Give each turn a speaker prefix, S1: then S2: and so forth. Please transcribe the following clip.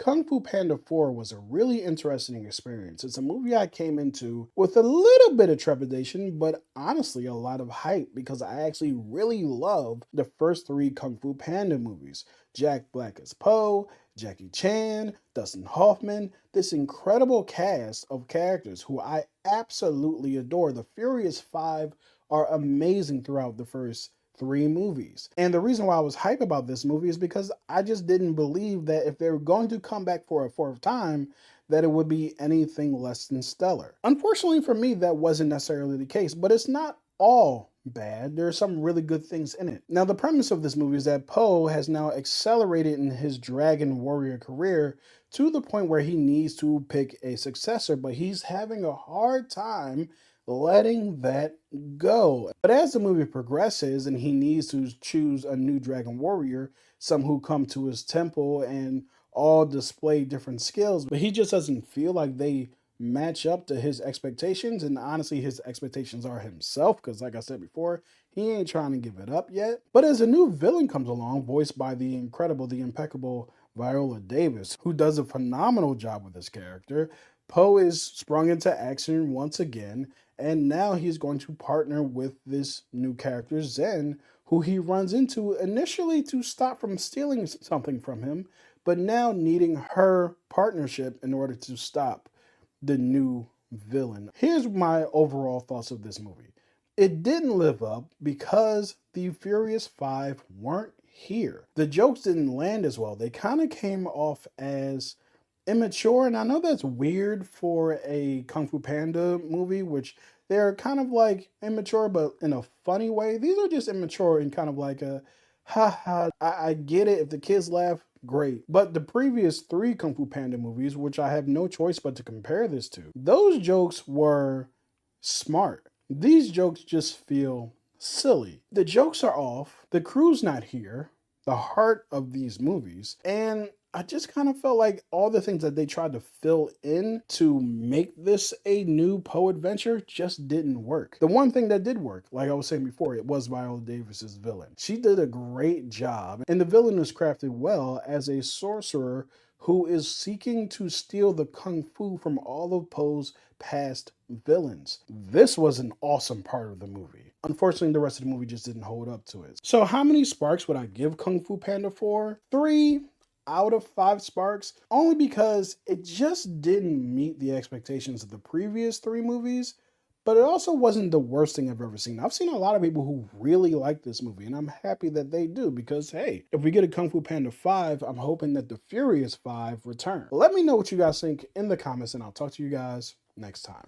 S1: Kung Fu Panda 4 was a really interesting experience. It's a movie I came into with a little bit of trepidation, but honestly a lot of hype because I actually really love the first three Kung Fu Panda movies. Jack Black as Po, Jackie Chan, Dustin Hoffman, this incredible cast of characters who I absolutely adore. The Furious Five are amazing throughout the first three movies. And the reason why I was hype about this movie is because I just didn't believe that if they were going to come back for a fourth time, that it would be anything less than stellar. Unfortunately for me, that wasn't necessarily the case, but it's not all bad. There are some really good things in it. Now, the premise of this movie is that Poe has now accelerated in his dragon warrior career to the point where he needs to pick a successor, but he's having a hard time letting that go. But as the movie progresses and he needs to choose a new dragon warrior, some who come to his temple and all display different skills, but he just doesn't feel like they match up to his expectations. And honestly, his expectations are himself, because like I said before, he ain't trying to give it up yet. But as a new villain comes along, voiced by the incredible, the impeccable Viola Davis, who does a phenomenal job with this character, Poe is sprung into action once again, and now he's going to partner with this new character, Zen, who he runs into initially to stop from stealing something from him, but now needing her partnership in order to stop the new villain. Here's my overall thoughts of this movie. It didn't live up because the Furious Five weren't here. The jokes didn't land as well. They kind of came off as immature, and I know that's weird for a Kung Fu Panda movie, which they're kind of like immature, but in a funny way. These are just immature in kind of like a, ha ha, I get it. If the kids laugh, great. But the previous three Kung Fu Panda movies, which I have no choice but to compare this to, those jokes were smart. These jokes just feel silly. The jokes are off, the crew's not here, the heart of these movies, and I just kind of felt like all the things that they tried to fill in to make this a new Poe adventure just didn't work. The one thing that did work, like I was saying before, it was Viola Davis's villain. She did a great job, and the villain was crafted well as a sorcerer who is seeking to steal the kung fu from all of Poe's past villains. This was an awesome part of the movie. Unfortunately, the rest of the movie just didn't hold up to it. So how many sparks would I give Kung Fu Panda 4? 3 out of 5 sparks, only because it just didn't meet the expectations of the previous 3 movies, but it also wasn't the worst thing I've ever seen. I've seen a lot of people who really like this movie, and I'm happy that they do, because hey, if we get a Kung Fu Panda 5, I'm hoping that the Furious 5 return. Let me know what you guys think in the comments, and I'll talk to you guys next time.